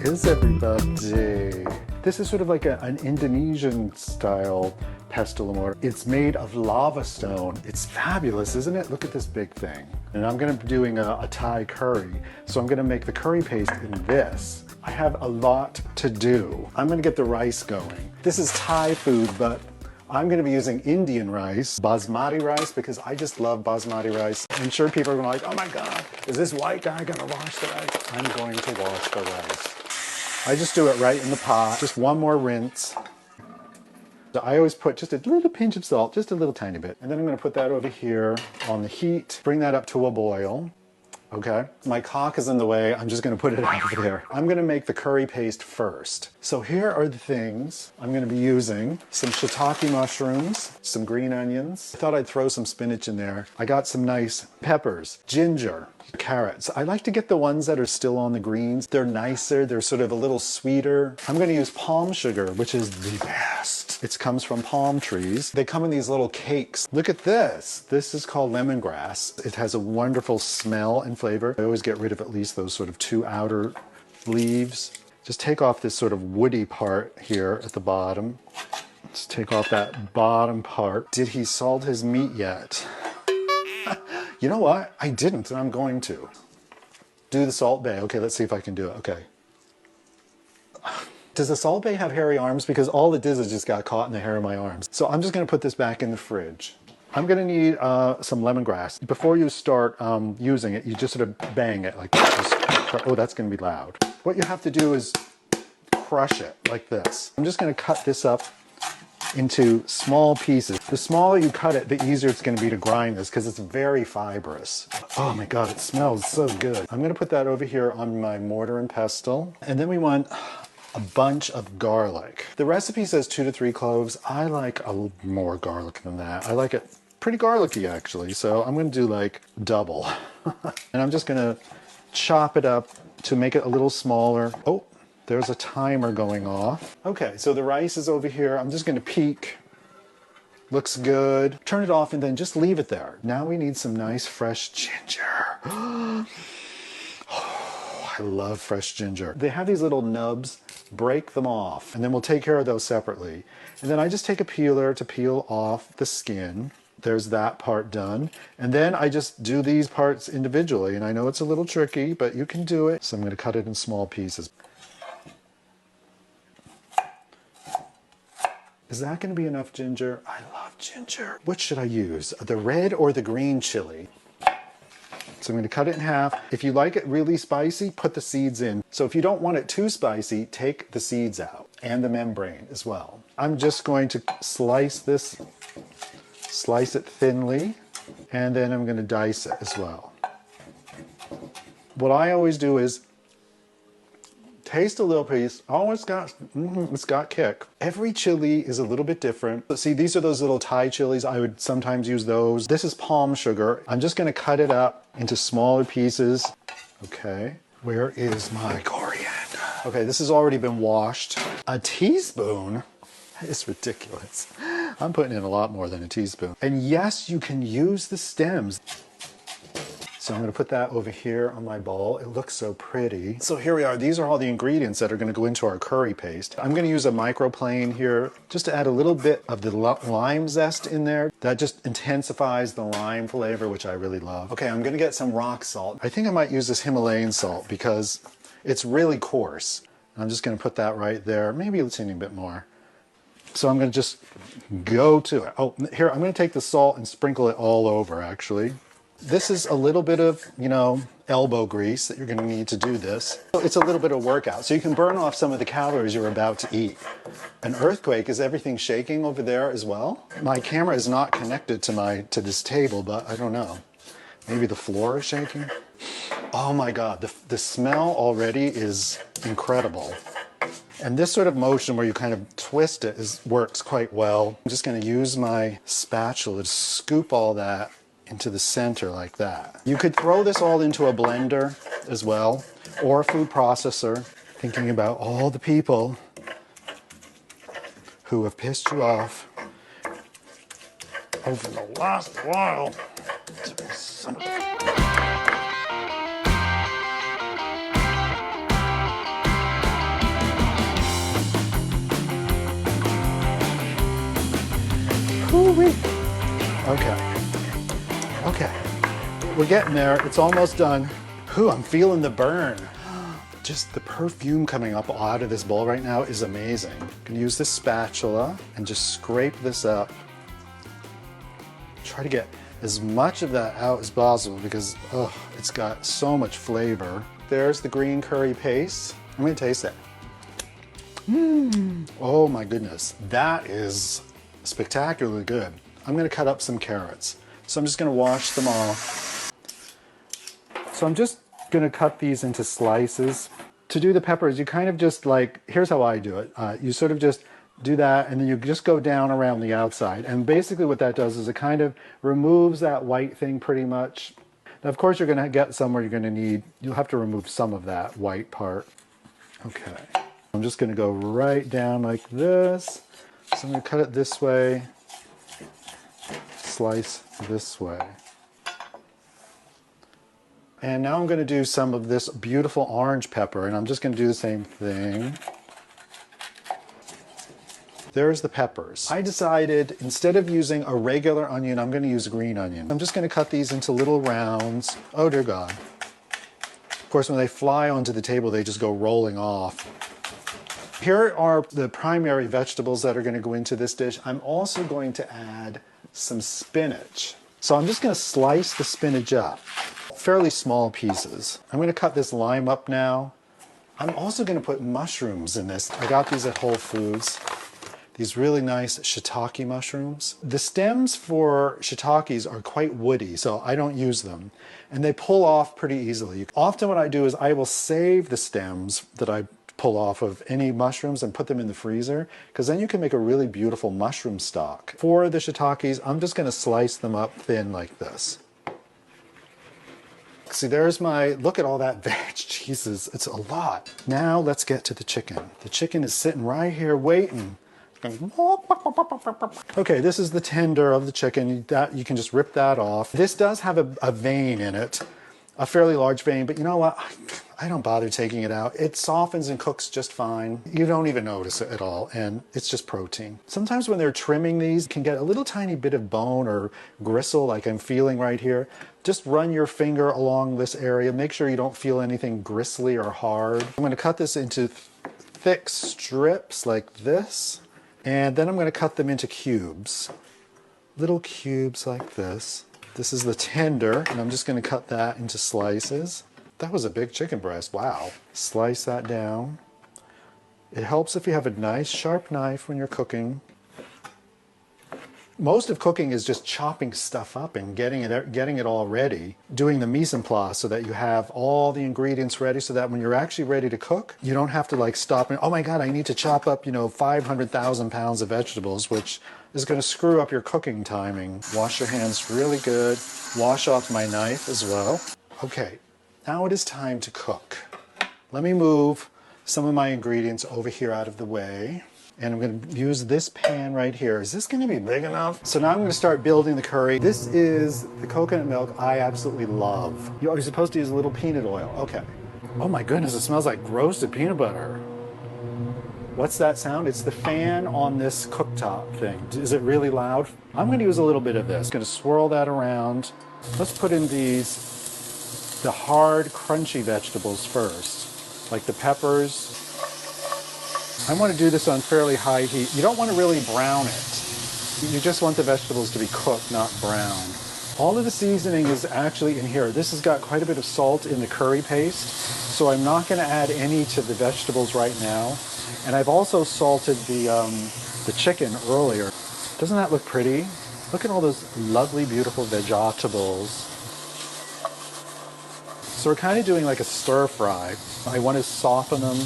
is everybody? This is sort of like an Indonesian style pestle mortar. It's made of lava stone. It's fabulous, isn't it? Look at this big thing. And I'm gonna be doing a Thai curry. So I'm gonna make the curry paste in this. I have a lot to do. I'm gonna get the rice going. This is Thai food, but I'm gonna be using Indian rice, basmati rice, because I just love basmati rice. I'm sure people are gonna be like, oh my God, is this white guy gonna wash the rice? I'm going to wash the rice. I just do it right in the pot. Just one more rinse. So I always put just a little pinch of salt, just a little tiny bit. And then I'm gonna put that over here on the heat, bring that up to a boil. Okay, my caulk is in the way. I'm just gonna put it over there. I'm gonna make the curry paste first. So here are the things I'm gonna be using. Some shiitake mushrooms, some green onions. I thought I'd throw some spinach in there. I got some nice peppers, ginger, carrots. I like to get the ones that are still on the greens. They're nicer, they're sort of a little sweeter. I'm gonna use palm sugar, which is the best. It comes from palm trees. They come in these little cakes. Look at this. This is called lemongrass. It has a wonderful smell and flavor. I always get rid of at least those sort of two outer leaves. Just take off this sort of woody part here at the bottom. Let's take off that bottom part. Did he salt his meat yet? You know what? I didn't, and I'm going to. Do the Salt Bae. Okay, let's see if I can do it. Okay. Does the Salt Bae have hairy arms? Because all it did is just got caught in the hair of my arms. So I'm just gonna put this back in the fridge. I'm gonna need some lemongrass. Before you start using it, you just sort of bang it like this. Oh, that's gonna be loud. What you have to do is crush it like this. I'm just gonna cut this up into small pieces. The smaller you cut it, the easier it's gonna be to grind this because it's very fibrous. Oh my God, it smells so good. I'm gonna put that over here on my mortar and pestle. And then we want a bunch of garlic. The recipe says 2 to 3 cloves. I like a little more garlic than that. I like it pretty garlicky actually, so I'm gonna do like double. And I'm just gonna chop it up to make it a little smaller. Oh, there's a timer going off. Okay, so the rice is over here. I'm just gonna peek. Looks good. Turn it off and then just leave it there. Now we need some nice fresh ginger. Oh, I love fresh ginger. They have these little nubs. Break them off, and then we'll take care of those separately. And then I just take a peeler to peel off the skin. There's that part done. And then I just do these parts individually. And I know it's a little tricky, but you can do it. So I'm gonna cut it in small pieces. Is that gonna be enough ginger? I love ginger. What should I use? The red or the green chili? So I'm going to cut it in half. If you like it really spicy, put the seeds in. So if you don't want it too spicy, take the seeds out and the membrane as well. I'm just going to slice this, slice it thinly, and then I'm going to dice it as well. What I always do is taste a little piece. Oh, it's got kick. Every chili is a little bit different. But see, these are those little Thai chilies. I would sometimes use those. This is palm sugar. I'm just gonna cut it up into smaller pieces. Okay, where is my coriander? Okay, this has already been washed. A teaspoon? That is ridiculous. I'm putting in a lot more than a teaspoon. And yes, you can use the stems. So I'm gonna put that over here on my bowl. It looks so pretty. So here we are. These are all the ingredients that are gonna go into our curry paste. I'm gonna use a microplane here just to add a little bit of the lime zest in there. That just intensifies the lime flavor, which I really love. Okay, I'm gonna get some rock salt. I think I might use this Himalayan salt because it's really coarse. I'm just gonna put that right there. Maybe a teeny bit more. So I'm gonna just go to it. Oh, here, I'm gonna take the salt and sprinkle it all over actually. This is a little bit of, elbow grease that you're gonna need to do this. It's a little bit of workout, so you can burn off some of the calories you're about to eat. An earthquake, is everything shaking over there as well? My camera is not connected to this table, but I don't know. Maybe the floor is shaking? Oh my God, the smell already is incredible. And this sort of motion where you kind of twist it works quite well. I'm just gonna use my spatula to scoop all that into the center like that. You could throw this all into a blender as well, or a food processor, thinking about all the people who have pissed you off over the last while. Woo-wee. Okay. Okay. We're getting there. It's almost done. Ooh, I'm feeling the burn. Just the perfume coming up out of this bowl right now is amazing. I'm gonna use this spatula and just scrape this up. Try to get as much of that out as possible because it's got so much flavor. There's the green curry paste. I'm gonna taste it. Oh my goodness, that is spectacularly good. I'm gonna cut up some carrots. So I'm just gonna wash them off. So I'm just gonna cut these into slices. To do the peppers, you kind of just like, here's how I do it. You sort of just do that and then you just go down around the outside. And basically what that does is it kind of removes that white thing pretty much. Now of course you're gonna get some where you'll have to remove some of that white part. Okay, I'm just gonna go right down like this. So I'm gonna cut it this way, slice this way. And now I'm going to do some of this beautiful orange pepper, and I'm just going to do the same thing. There's the peppers. I decided instead of using a regular onion, I'm going to use a green onion. I'm just going to cut these into little rounds. Oh dear God. Of course, when they fly onto the table, they just go rolling off. Here are the primary vegetables that are going to go into this dish. I'm also going to add some spinach. So I'm just going to slice the spinach up. Fairly small pieces. I'm going to cut this lime up now. I'm also going to put mushrooms in this. I got these at Whole Foods. These really nice shiitake mushrooms. The stems for shiitakes are quite woody, so I don't use them. And they pull off pretty easily. Often what I do is I will save the stems that I pull off of any mushrooms and put them in the freezer, because then you can make a really beautiful mushroom stock. For the shiitakes, I'm just going to slice them up thin like this. See, there's look at all that veg. Jesus, it's a lot. Now let's get to the chicken. The chicken is sitting right here waiting. Okay, this is the tender of the chicken. You can just rip that off. This does have a vein in it, a fairly large vein, but you know what? I don't bother taking it out. It softens and cooks just fine. You don't even notice it at all, and it's just protein. Sometimes when they're trimming these, you can get a little tiny bit of bone or gristle like I'm feeling right here. Just run your finger along this area. Make sure you don't feel anything gristly or hard. I'm going to cut this into thick strips like this, and then I'm going to cut them into cubes. Little cubes like this. This is the tender, and I'm just going to cut that into slices. That was a big chicken breast, wow. Slice that down. It helps if you have a nice sharp knife when you're cooking. Most of cooking is just chopping stuff up and getting it all ready. Doing the mise en place so that you have all the ingredients ready so that when you're actually ready to cook, you don't have to like stop and, oh my God, I need to chop up, 500,000 pounds of vegetables, which is going to screw up your cooking timing. Wash your hands really good. Wash off my knife as well. Okay. Now it is time to cook. Let me move some of my ingredients over here out of the way. And I'm going to use this pan right here. Is this going to be big enough? So now I'm going to start building the curry. This is the coconut milk I absolutely love. You're supposed to use a little peanut oil. Okay. Oh my goodness, it smells like roasted peanut butter. What's that sound? It's the fan on this cooktop thing. Is it really loud? I'm going to use a little bit of this. I'm going to swirl that around. Let's put in the hard, crunchy vegetables first, like the peppers. I want to do this on fairly high heat. You don't want to really brown it. You just want the vegetables to be cooked, not brown. All of the seasoning is actually in here. This has got quite a bit of salt in the curry paste, so I'm not going to add any to the vegetables right now. And I've also salted the chicken earlier. Doesn't that look pretty? Look at all those lovely, beautiful vegetables. So we're kind of doing like a stir fry. I want to soften them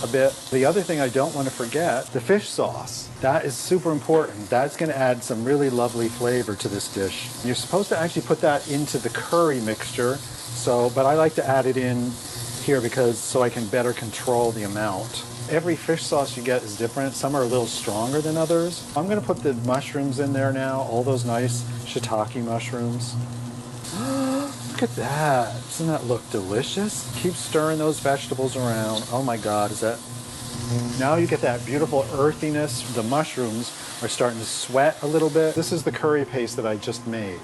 a bit. The other thing I don't want to forget, the fish sauce. That is super important. That's going to add some really lovely flavor to this dish. You're supposed to actually put that into the curry mixture, but I like to add it in here so I can better control the amount. Every fish sauce you get is different. Some are a little stronger than others. I'm going to put the mushrooms in there now, all those nice shiitake mushrooms. Look at that. Doesn't that look delicious? Keep stirring those vegetables around. Oh my God, is that Now you get that beautiful earthiness. The mushrooms are starting to sweat a little bit. This is the curry paste that I just made.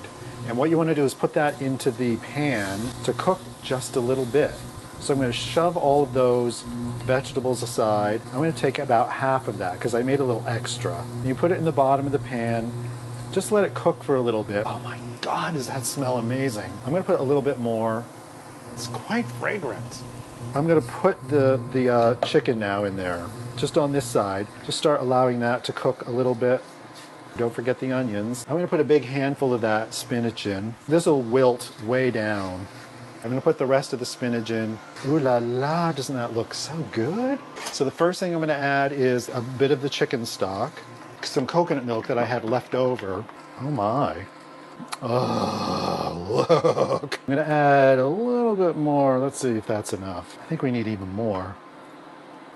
And what you want to do is put that into the pan to cook just a little bit. So I'm going to shove all of those vegetables aside. I'm going to take about half of that because I made a little extra. And you put it in the bottom of the pan. Just let it cook for a little bit. Oh my God, does that smell amazing. I'm going to put a little bit more. It's quite fragrant. I'm going to put the chicken now in there, just on this side. Just start allowing that to cook a little bit. Don't forget the onions. I'm going to put a big handful of that spinach in. This will wilt way down. I'm going to put the rest of the spinach in. Ooh la la, doesn't that look so good? So the first thing I'm going to add is a bit of the chicken stock, some coconut milk that I had left over. Oh my. Oh, look. I'm going to add a little bit more. Let's see if that's enough. I think we need even more.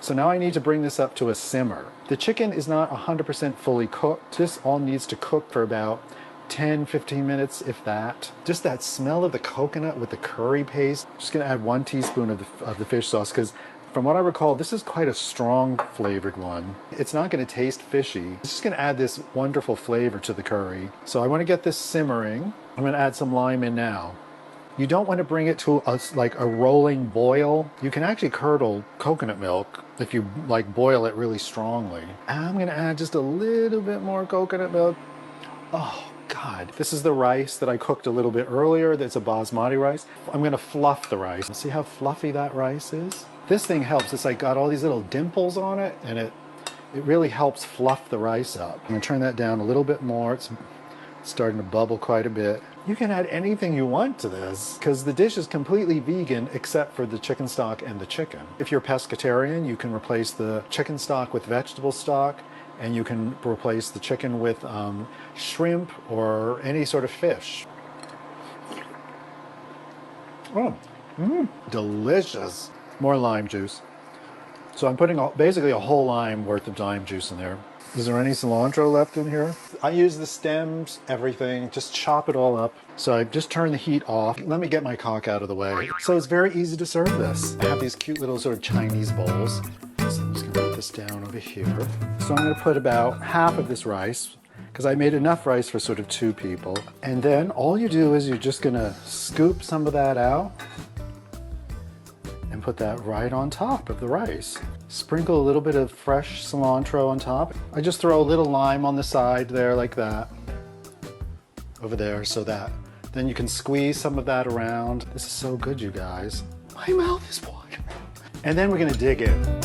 So now I need to bring this up to a simmer. The chicken is not 100% fully cooked. This all needs to cook for about 10-15 minutes, if that. Just that smell of the coconut with the curry paste. I'm just going to add 1 teaspoon of the fish sauce because from what I recall, this is quite a strong flavored one. It's not going to taste fishy. It's just going to add this wonderful flavor to the curry. So I want to get this simmering. I'm going to add some lime in now. You don't want to bring it to like a rolling boil. You can actually curdle coconut milk if you like boil it really strongly. I'm going to add just a little bit more coconut milk. Oh God, this is the rice that I cooked a little bit earlier. That's a basmati rice. I'm going to fluff the rice. See how fluffy that rice is? This thing helps. It's like got all these little dimples on it, and it really helps fluff the rice up. I'm going to turn that down a little bit more. It's starting to bubble quite a bit. You can add anything you want to this because the dish is completely vegan except for the chicken stock and the chicken. If you're pescatarian, you can replace the chicken stock with vegetable stock, and you can replace the chicken with shrimp or any sort of fish. Oh, delicious. More lime juice. So I'm putting basically a whole lime worth of lime juice in there. Is there any cilantro left in here? I use the stems, everything, just chop it all up. So I just turn the heat off. Let me get my cock out of the way. So it's very easy to serve this. I have these cute little sort of Chinese bowls. So I'm just gonna put this down over here. So I'm gonna put about half of this rice because I made enough rice for sort of 2 people. And then all you do is you're just gonna scoop some of that out and put that right on top of the rice. Sprinkle a little bit of fresh cilantro on top. I just throw a little lime on the side there like that. Over there so that then you can squeeze some of that around. This is so good, you guys. My mouth is watering. And then we're gonna dig in.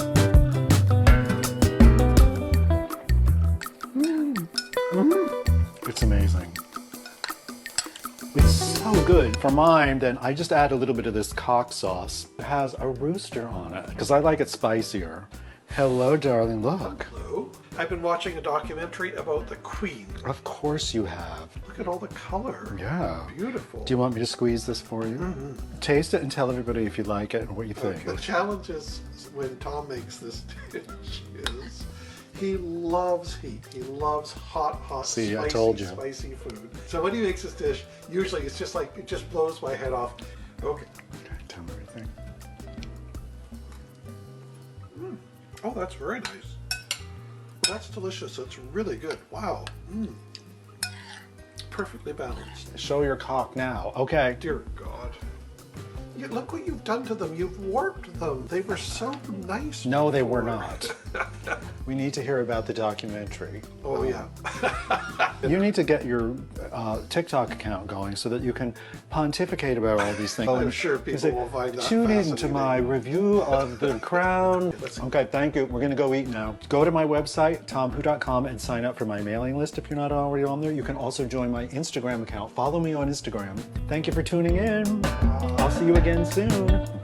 It's amazing. It's so good. For mine, then I just add a little bit of this cock sauce. It has a rooster on it because I like it spicier. Hello, darling, look. Hello. I've been watching a documentary about the Queen. Of course you have. Look at all the color. Yeah. Beautiful. Do you want me to squeeze this for you? Taste it and tell everybody if you like it and what you think. The challenge is when Tom makes this dish is he loves heat. He loves hot, See, spicy, I told you. spicy food. So when he makes this dish, usually it's just like, it just blows my head off. Okay. Tell me everything. Oh, that's very nice. That's delicious. It's really good. Wow. Perfectly balanced. Show your cock now. Okay. Dear God. Yeah, look what you've done to them. You've warped them. They were so nice. No, they were before. not. We need to hear about the documentary. Oh, yeah. You need to get your TikTok account going so that you can pontificate about all these things. I'm sure people will find that Tune in to fascinating. my review of The Crown. Okay, thank you. We're going to go eat now. Go to my website, tomwho.com, and sign up for my mailing list if you're not already on there. You can also join my Instagram account. Follow me on Instagram. Thank you for tuning in. I'll see you again soon.